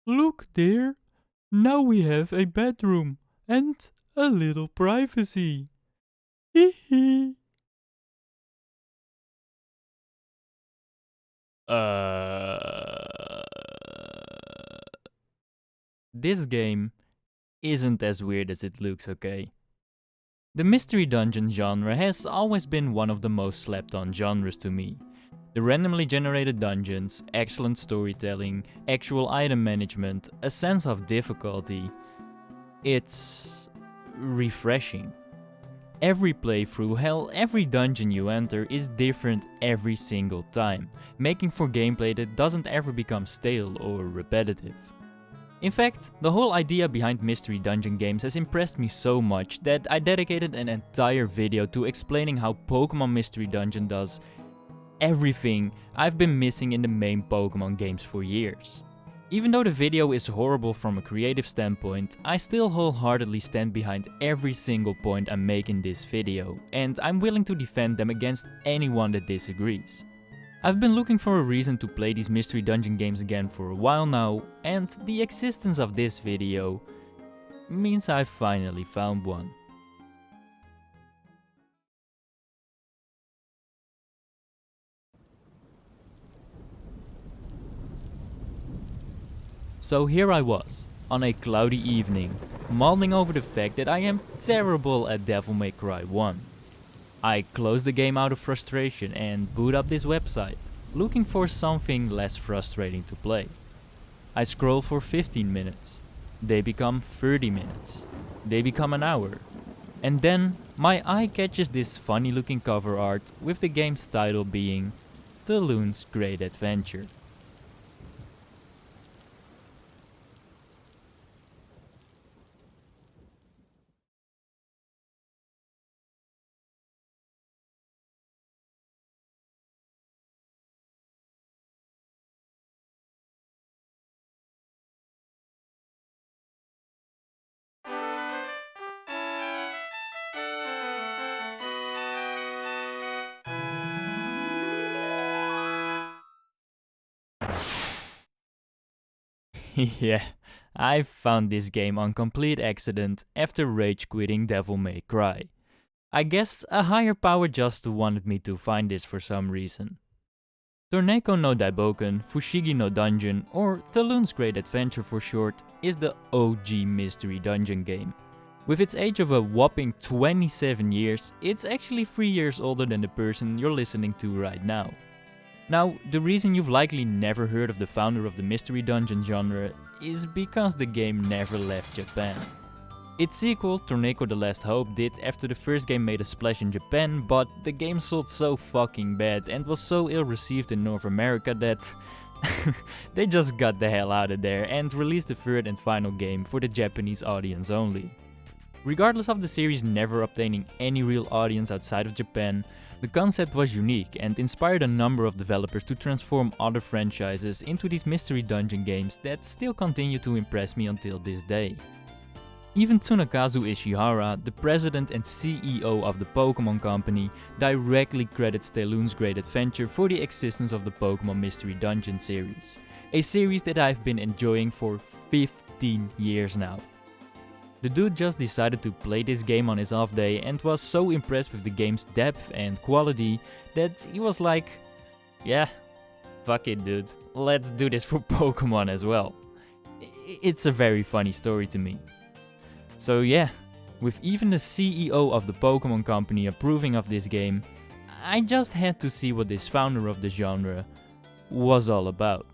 Look there! Now we have a bedroom and a little privacy. Hee hee. This game isn't as weird as it looks, okay? The mystery dungeon genre has always been one of the most slept on genres to me. The randomly generated dungeons, excellent storytelling, actual item management, a sense of difficulty. It's refreshing. Every playthrough, hell, every dungeon you enter is different every single time, making for gameplay that doesn't ever become stale or repetitive. In fact, the whole idea behind mystery dungeon games has impressed me so much that I dedicated an entire video to explaining how Pokemon Mystery Dungeon does everything I've been missing in the main Pokemon games for years. Even though the video is horrible from a creative standpoint, I still wholeheartedly stand behind every single point I make in this video, and I'm willing to defend them against anyone that disagrees. I've been looking for a reason to play these mystery dungeon games again for a while now, and the existence of this video means I've finally found one. So here I was, on a cloudy evening, mulling over the fact that I am terrible at Devil May Cry 1. I close the game out of frustration and boot up this website, looking for something less frustrating to play. I scroll for 15 minutes, they become 30 minutes, they become an hour, and then my eye catches this funny looking cover art with the game's title being Taloon's Great Adventure. Yeah, I found this game on complete accident after rage quitting Devil May Cry. I guess a higher power just wanted me to find this for some reason. Torneko no Daiboken, Fushigi no Dungeon, or Taloon's Great Adventure for short, is the OG mystery dungeon game. With its age of a whopping 27 years, it's actually 3 years older than the person you're listening to right now. Now, the reason you've likely never heard of the founder of the mystery dungeon genre is because the game never left Japan. Its sequel, Torneko The Last Hope, did after the first game made a splash in Japan, but the game sold so fucking bad and was so ill received in North America that they just got the hell out of there and released the third and final game for the Japanese audience only. Regardless of the series never obtaining any real audience outside of Japan, the concept was unique and inspired a number of developers to transform other franchises into these mystery dungeon games that still continue to impress me until this day. Even Tsunekazu Ishihara, the president and CEO of the Pokemon Company, directly credits Taloon's Great Adventure for the existence of the Pokemon Mystery Dungeon series, a series that I've been enjoying for 15 years now. The dude just decided to play this game on his off day and was so impressed with the game's depth and quality that he was like, yeah, fuck it dude, let's do this for Pokemon as well. It's a very funny story to me. So yeah, with even the CEO of the Pokemon Company approving of this game, I just had to see what this founder of the genre was all about.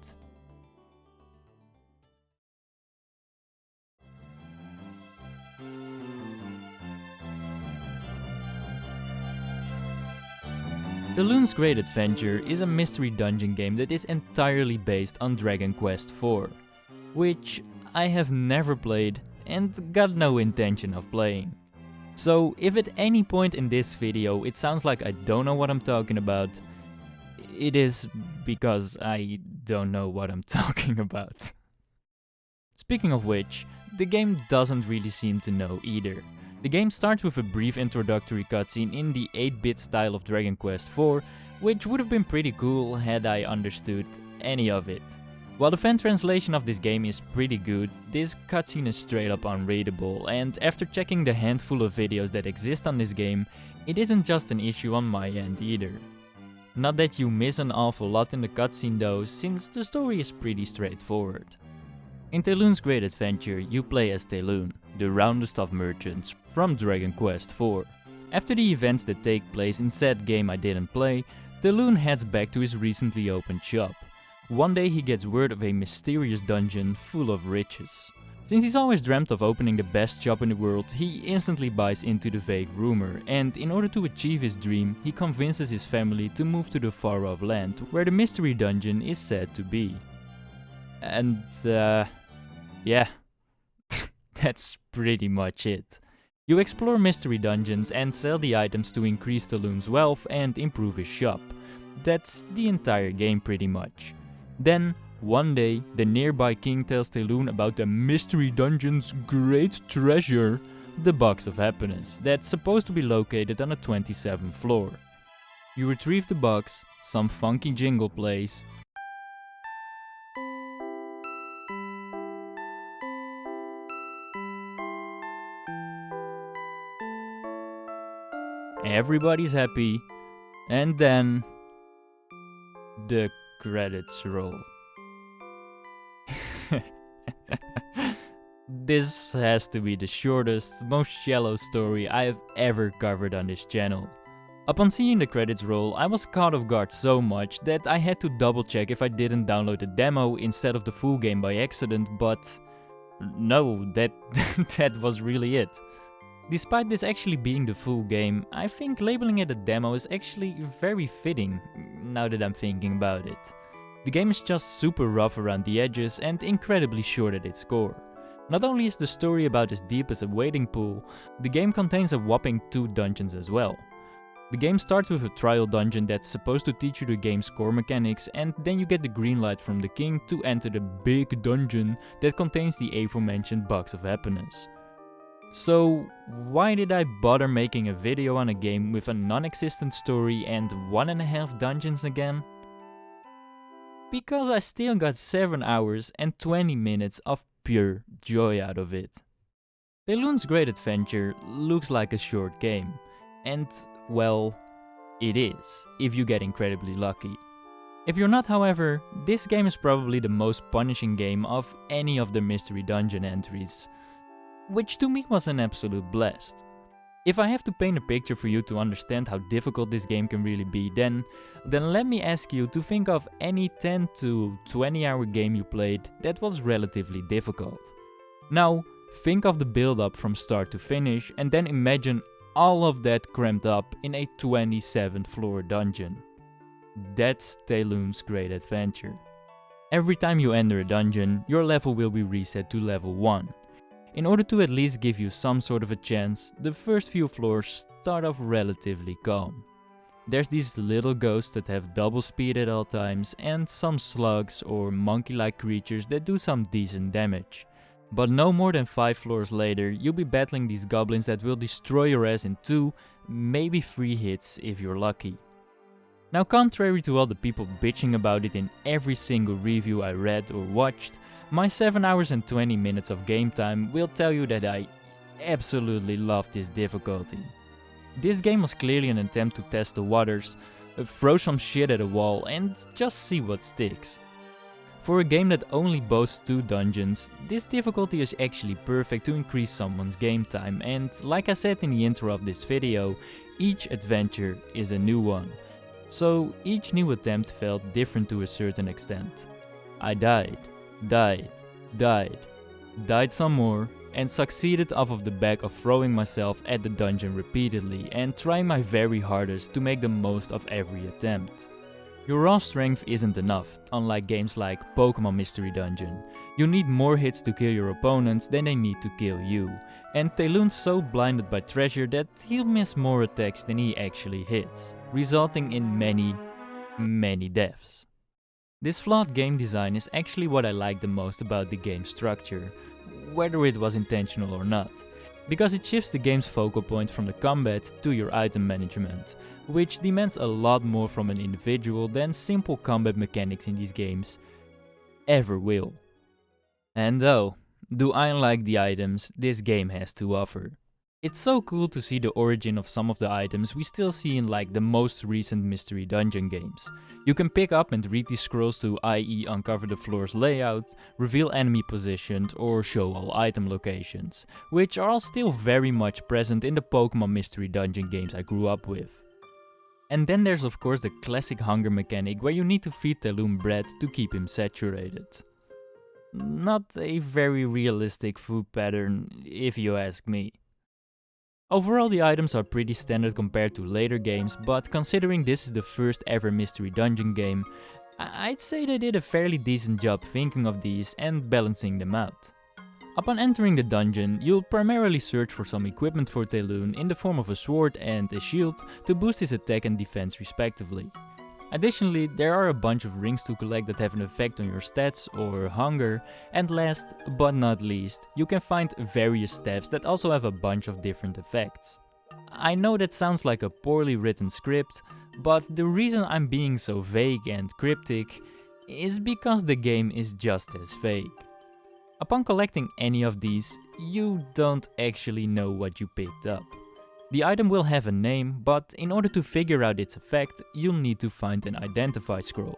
Taloon's Great Adventure is a mystery dungeon game that is entirely based on Dragon Quest IV, which I have never played and got no intention of playing. So if at any point in this video it sounds like I don't know what I'm talking about, it is because I don't know what I'm talking about. Speaking of which, the game doesn't really seem to know either. The game starts with a brief introductory cutscene in the 8-bit style of Dragon Quest IV, which would have been pretty cool had I understood any of it. While the fan translation of this game is pretty good, this cutscene is straight up unreadable, and after checking the handful of videos that exist on this game, it isn't just an issue on my end either. Not that you miss an awful lot in the cutscene though, since the story is pretty straightforward. In Taloon's Great Adventure, you play as Taloon, the roundest of merchants from Dragon Quest IV. After the events that take place in said game I didn't play, Taloon heads back to his recently opened shop. One day he gets word of a mysterious dungeon full of riches. Since he's always dreamt of opening the best shop in the world, he instantly buys into the vague rumor, and in order to achieve his dream, he convinces his family to move to the far-off land where the mystery dungeon is said to be. And yeah, that's pretty much it. You explore mystery dungeons and sell the items to increase Taloon's wealth and improve his shop. That's the entire game pretty much. Then, one day, the nearby king tells Taloon about the mystery dungeon's great treasure, the Box of Happiness, that's supposed to be located on the 27th floor. You retrieve the box, some funky jingle plays, everybody's happy, and then the credits roll. This has to be the shortest, most shallow story I have ever covered on this channel. Upon seeing the credits roll, I was caught off guard so much that I had to double check if I didn't download the demo instead of the full game by accident, but no, that was really it. Despite this actually being the full game, I think labeling it a demo is actually very fitting, now that I'm thinking about it. The game is just super rough around the edges and incredibly short at its core. Not only is the story about as deep as a wading pool, the game contains a whopping 2 dungeons as well. The game starts with a trial dungeon that's supposed to teach you the game's core mechanics, and then you get the green light from the king to enter the big dungeon that contains the aforementioned Box of Happiness. So why did I bother making a video on a game with a non-existent story and 1.5 dungeons again? Because I still got 7 hours and 20 minutes of pure joy out of it. Taloon's Great Adventure looks like a short game, and well, it is, if you get incredibly lucky. If you're not, however, this game is probably the most punishing game of any of the mystery dungeon entries, which to me was an absolute blast. If I have to paint a picture for you to understand how difficult this game can really be, then let me ask you to think of any 10 to 20 hour game you played that was relatively difficult. Now, think of the build up from start to finish and then imagine all of that crammed up in a 27th floor dungeon. That's Taloon's Great Adventure. Every time you enter a dungeon, your level will be reset to level 1. In order to at least give you some sort of a chance, the first few floors start off relatively calm. There's these little ghosts that have double speed at all times, and some slugs or monkey-like creatures that do some decent damage. But no more than 5 floors later, you'll be battling these goblins that will destroy your ass in 2, maybe 3 hits if you're lucky. Now, contrary to all the people bitching about it in every single review I read or watched, my 7 hours and 20 minutes of game time will tell you that I absolutely love this difficulty. This game was clearly an attempt to test the waters, throw some shit at a wall and just see what sticks. For a game that only boasts 2 dungeons, this difficulty is actually perfect to increase someone's game time, and like I said in the intro of this video, each adventure is a new one. So each new attempt felt different to a certain extent. I died some more, and succeeded off of the back of throwing myself at the dungeon repeatedly and trying my very hardest to make the most of every attempt. Your raw strength isn't enough, unlike games like Pokemon Mystery Dungeon. You need more hits to kill your opponents than they need to kill you, and Taloon's so blinded by treasure that he'll miss more attacks than he actually hits, resulting in many deaths. This flawed game design is actually what I like the most about the game's structure, whether it was intentional or not, because it shifts the game's focal point from the combat to your item management, which demands a lot more from an individual than simple combat mechanics in these games. ever will. And oh, do I like the items this game has to offer. It's so cool to see the origin of some of the items we still see in like the most recent Mystery Dungeon games. You can pick up and read these scrolls to i.e. uncover the floor's layout, reveal enemy positions, or show all item locations, which are all still very much present in the Pokemon Mystery Dungeon games I grew up with. And then there's of course the classic hunger mechanic where you need to feed Taloon bread to keep him saturated. Not a very realistic food pattern, if you ask me. Overall, the items are pretty standard compared to later games, but considering this is the first ever Mystery Dungeon game, I'd say they did a fairly decent job thinking of these and balancing them out. Upon entering the dungeon, you'll primarily search for some equipment for Taloon in the form of a sword and a shield to boost his attack and defense respectively. Additionally, there are a bunch of rings to collect that have an effect on your stats or hunger, and last but not least, you can find various staffs that also have a bunch of different effects. I know that sounds like a poorly written script, but the reason I'm being so vague and cryptic is because the game is just as vague. Upon collecting any of these, you don't actually know what you picked up. The item will have a name, but in order to figure out its effect, you'll need to find an identify scroll.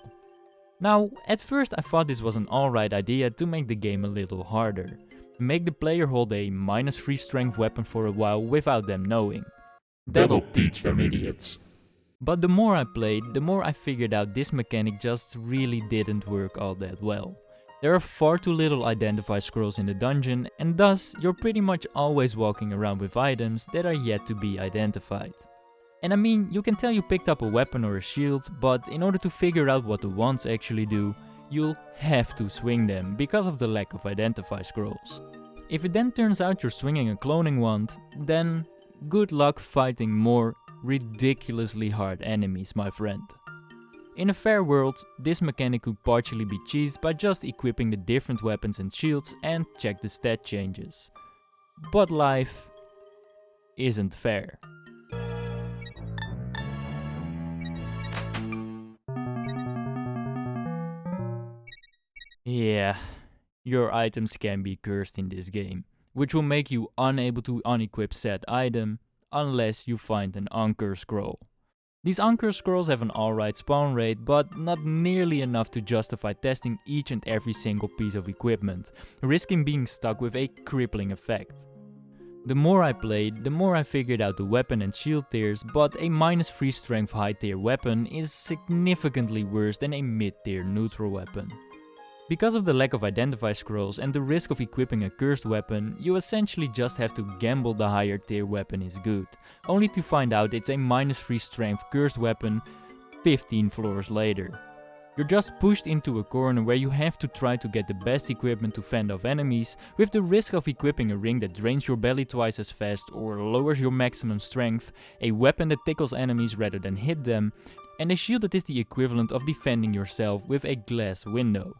Now, at first I thought this was an alright idea to make the game a little harder. Make the player hold a -3 strength weapon for a while without them knowing. That'll teach them idiots. But the more I played, the more I figured out this mechanic just really didn't work all that well. There are far too little identify scrolls in the dungeon, and thus you're pretty much always walking around with items that are yet to be identified. And I mean, you can tell you picked up a weapon or a shield, but in order to figure out what the wands actually do, you'll have to swing them because of the lack of identify scrolls. If it then turns out you're swinging a cloning wand, then good luck fighting more ridiculously hard enemies, my friend. In a fair world, this mechanic could partially be cheesed by just equipping the different weapons and shields and check the stat changes. But life isn't fair. Yeah, your items can be cursed in this game, which will make you unable to unequip said item unless you find an Anchor Scroll. These Anchor Scrolls have an alright spawn rate, but not nearly enough to justify testing each and every single piece of equipment, risking being stuck with a crippling effect. The more I played, the more I figured out the weapon and shield tiers, but a -3 strength high tier weapon is significantly worse than a mid tier neutral weapon. Because of the lack of identify scrolls and the risk of equipping a cursed weapon, you essentially just have to gamble the higher tier weapon is good, only to find out it's a -3 strength cursed weapon 15 floors later. You're just pushed into a corner where you have to try to get the best equipment to fend off enemies, with the risk of equipping a ring that drains your belly twice as fast or lowers your maximum strength, a weapon that tickles enemies rather than hit them, and a shield that is the equivalent of defending yourself with a glass window.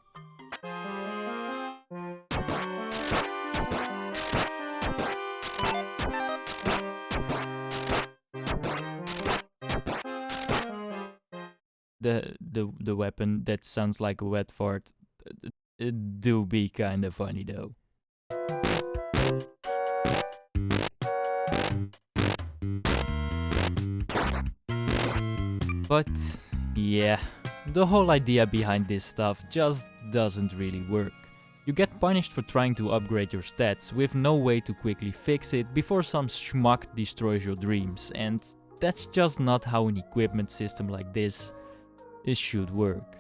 The weapon that sounds like a wet fart do be kinda funny though. But yeah, the whole idea behind this stuff just doesn't really work. You get punished for trying to upgrade your stats with no way to quickly fix it before some schmuck destroys your dreams, and that's just not how an equipment system like this should work.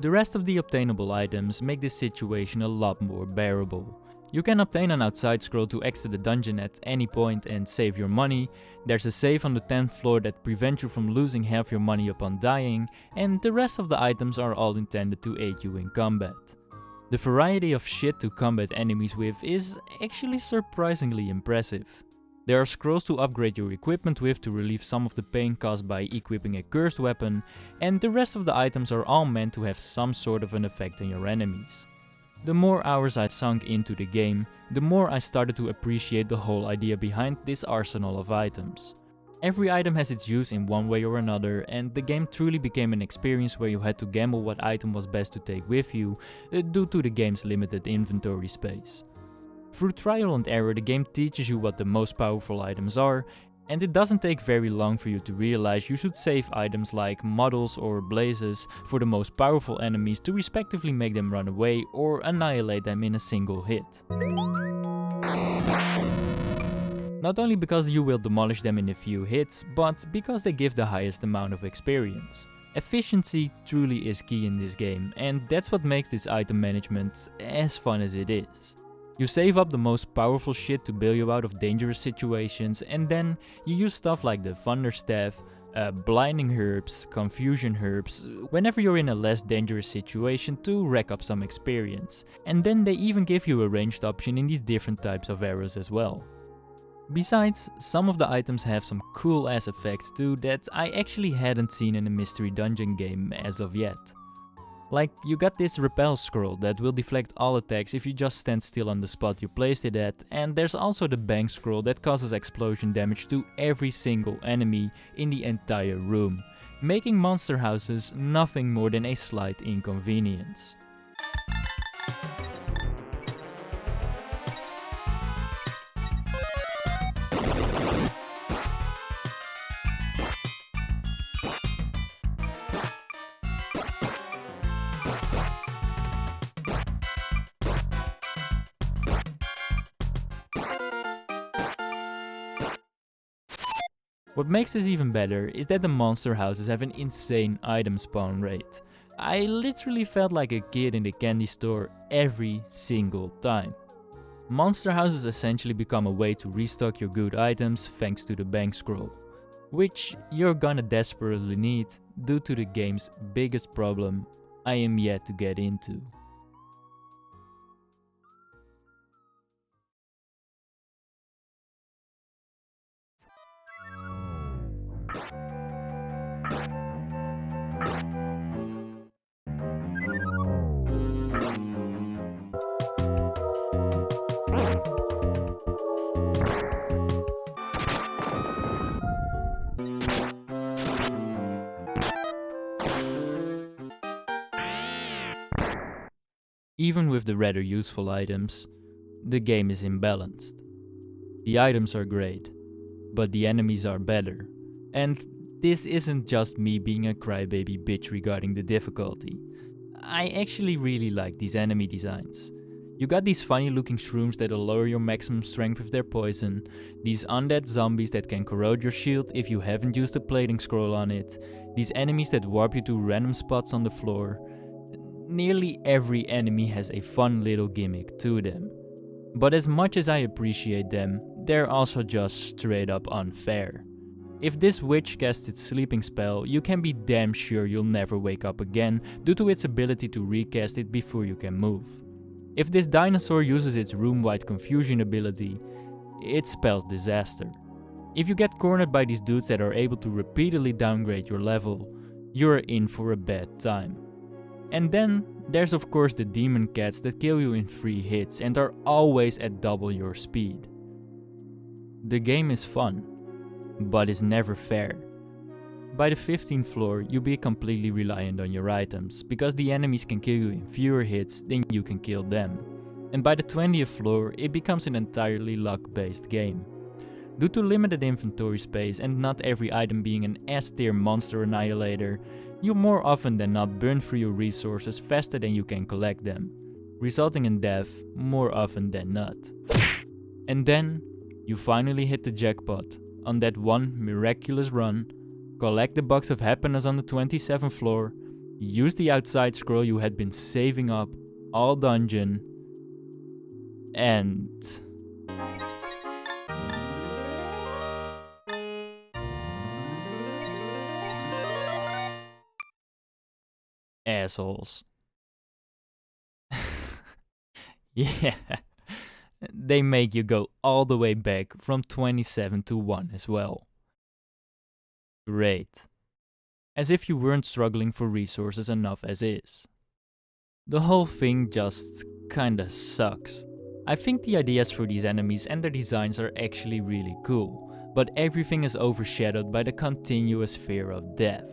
The rest of the obtainable items make this situation a lot more bearable. You can obtain an outside scroll to exit the dungeon at any point and save your money, there's a save on the 10th floor that prevents you from losing half your money upon dying, and the rest of the items are all intended to aid you in combat. The variety of shit to combat enemies with is actually surprisingly impressive. There are scrolls to upgrade your equipment with to relieve some of the pain caused by equipping a cursed weapon, and the rest of the items are all meant to have some sort of an effect on your enemies. The more hours I sunk into the game, the more I started to appreciate the whole idea behind this arsenal of items. Every item has its use in one way or another, and the game truly became an experience where you had to gamble what item was best to take with you, due to the game's limited inventory space. Through trial and error, the game teaches you what the most powerful items are, and it doesn't take very long for you to realize you should save items like models or blazes for the most powerful enemies to respectively make them run away or annihilate them in a single hit. Not only because you will demolish them in a few hits, but because they give the highest amount of experience. Efficiency truly is key in this game, and that's what makes this item management as fun as it is. You save up the most powerful shit to bail you out of dangerous situations, and then you use stuff like the Thunder Staff, Blinding Herbs, Confusion Herbs, whenever you're in a less dangerous situation to rack up some experience. And then they even give you a ranged option in these different types of arrows as well. Besides, some of the items have some cool ass effects too that I actually hadn't seen in a mystery dungeon game as of yet. Like, you got this repel scroll that will deflect all attacks if you just stand still on the spot you placed it at, and there's also the bang scroll that causes explosion damage to every single enemy in the entire room, making monster houses nothing more than a slight inconvenience. What makes this even better is that the monster houses have an insane item spawn rate. I literally felt like a kid in the candy store every single time. Monster houses essentially become a way to restock your good items thanks to the bank scroll, which you're gonna desperately need due to the game's biggest problem I am yet to get into. Even with the rather useful items, the game is imbalanced. The items are great, but the enemies are better. And this isn't just me being a crybaby bitch regarding the difficulty. I actually really like these enemy designs. You got these funny looking shrooms that'll lower your maximum strength with their poison, these undead zombies that can corrode your shield if you haven't used a plating scroll on it, these enemies that warp you to random spots on the floor. Nearly every enemy has a fun little gimmick to them. But as much as I appreciate them, they're also just straight up unfair. If this witch casts its sleeping spell, you can be damn sure you'll never wake up again due to its ability to recast it before you can move. If this dinosaur uses its room-wide confusion ability, it spells disaster. If you get cornered by these dudes that are able to repeatedly downgrade your level, you're in for a bad time. And then there's of course the demon cats that kill you in 3 hits and are always at double your speed. The game is fun, but is never fair. By the 15th floor, you'll be completely reliant on your items, because the enemies can kill you in fewer hits than you can kill them. And by the 20th floor, it becomes an entirely luck-based game. Due to limited inventory space and not every item being an S-tier monster annihilator, you more often than not burn through your resources faster than you can collect them, resulting in death more often than not. And then, you finally hit the jackpot on that one miraculous run, collect the box of happiness on the 27th floor, use the outside scroll you had been saving up all dungeon, and... assholes. Yeah, they make you go all the way back from 27 to 1 as well. Great. As if you weren't struggling for resources enough as is. The whole thing just kinda sucks. I think the ideas for these enemies and their designs are actually really cool, but everything is overshadowed by the continuous fear of death.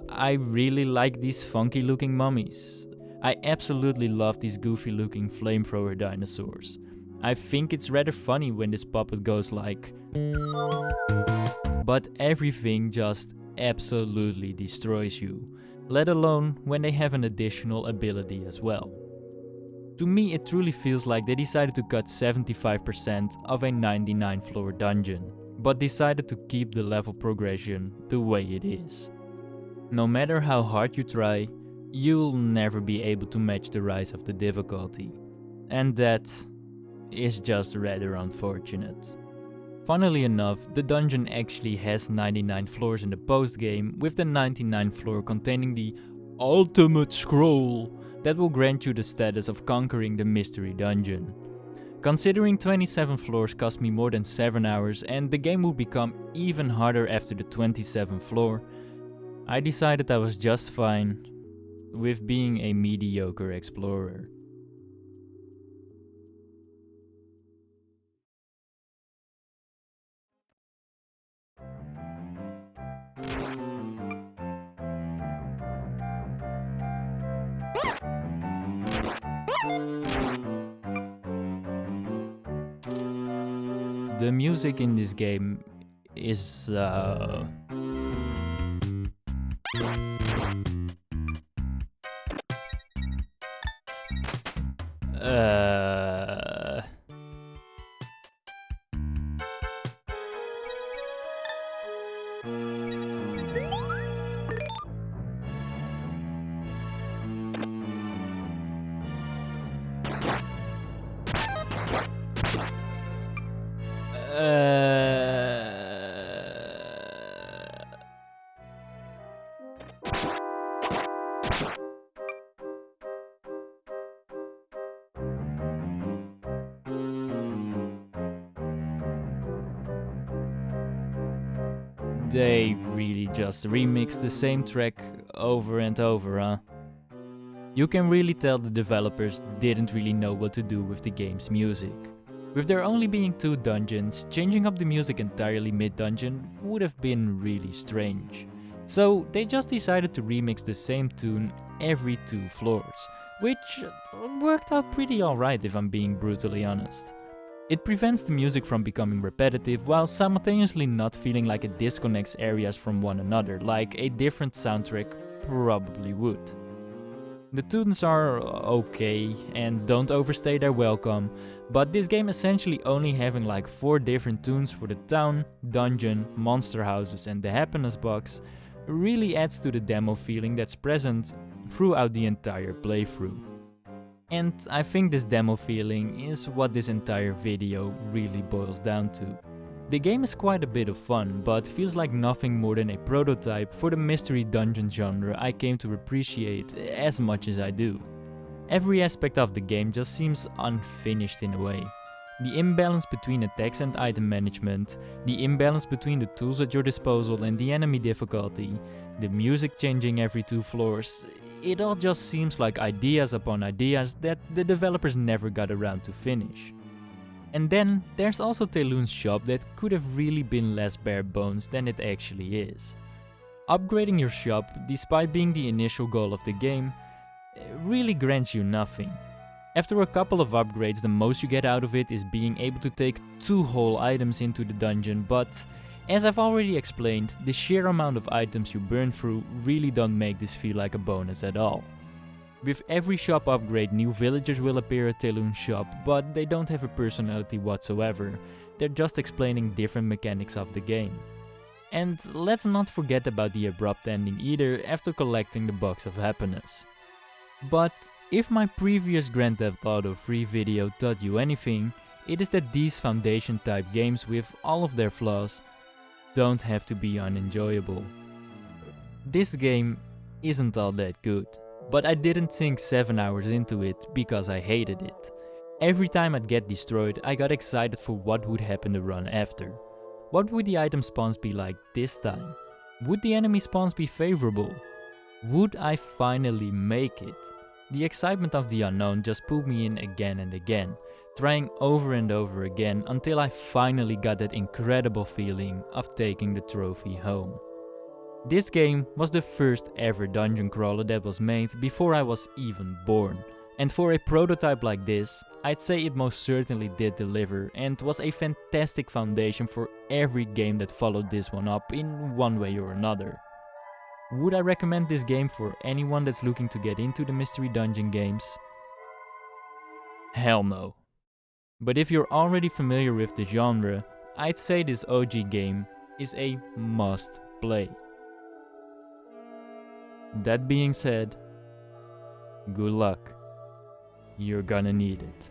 I really like these funky looking mummies. I absolutely love these goofy looking flamethrower dinosaurs. I think it's rather funny when this puppet goes like... But everything just absolutely destroys you, let alone when they have an additional ability as well. To me, it truly feels like they decided to cut 75% of a 99 floor dungeon, but decided to keep the level progression the way it is. No matter how hard you try, you'll never be able to match the rise of the difficulty, and that is just rather unfortunate. Funnily enough, the dungeon actually has 99 floors in the post-game, with the 99th floor containing the ultimate scroll that will grant you the status of conquering the mystery dungeon. Considering 27 floors cost me more than 7 hours and the game will become even harder after the 27th floor, I decided I was just fine with being a mediocre explorer. The music in this game is They really just remixed the same track over and over, huh? You can really tell the developers didn't really know what to do with the game's music. With there only being 2 dungeons, changing up the music entirely mid-dungeon would have been really strange. So they just decided to remix the same tune every 2 floors, which worked out pretty alright if I'm being brutally honest. It prevents the music from becoming repetitive while simultaneously not feeling like it disconnects areas from one another, like a different soundtrack probably would. The tunes are okay and don't overstay their welcome, but this game essentially only having like 4 different tunes for the town, dungeon, monster houses and the happiness box really adds to the demo feeling that's present throughout the entire playthrough. And I think this demo feeling is what this entire video really boils down to. The game is quite a bit of fun, but feels like nothing more than a prototype for the mystery dungeon genre I came to appreciate as much as I do. Every aspect of the game just seems unfinished in a way. The imbalance between attacks and item management, the imbalance between the tools at your disposal and the enemy difficulty, the music changing every 2 floors, it all just seems like ideas upon ideas that the developers never got around to finish. And then there's also Taloon's shop that could have really been less bare bones than it actually is. Upgrading your shop, despite being the initial goal of the game, really grants you nothing. After a couple of upgrades, the most you get out of it is being able to take 2 whole items into the dungeon, but as I've already explained, the sheer amount of items you burn through really don't make this feel like a bonus at all. With every shop upgrade, new villagers will appear at Taloon's shop, but they don't have a personality whatsoever. They're just explaining different mechanics of the game. And let's not forget about the abrupt ending either after collecting the Box of Happiness. But if my previous Grand Theft Auto 3 video taught you anything, it is that these foundation type games with all of their flaws don't have to be unenjoyable. This game isn't all that good, but I didn't sink 7 hours into it because I hated it. Every time I'd get destroyed, I got excited for what would happen the run after. What would the item spawns be like this time? Would the enemy spawns be favorable? Would I finally make it? The excitement of the unknown just pulled me in again and again, trying over and over again until I finally got that incredible feeling of taking the trophy home. This game was the first ever dungeon crawler that was made before I was even born, and for a prototype like this, I'd say it most certainly did deliver and was a fantastic foundation for every game that followed this one up in one way or another. Would I recommend this game for anyone that's looking to get into the mystery dungeon games? Hell no. But if you're already familiar with the genre, I'd say this OG game is a must play. That being said, good luck. You're gonna need it.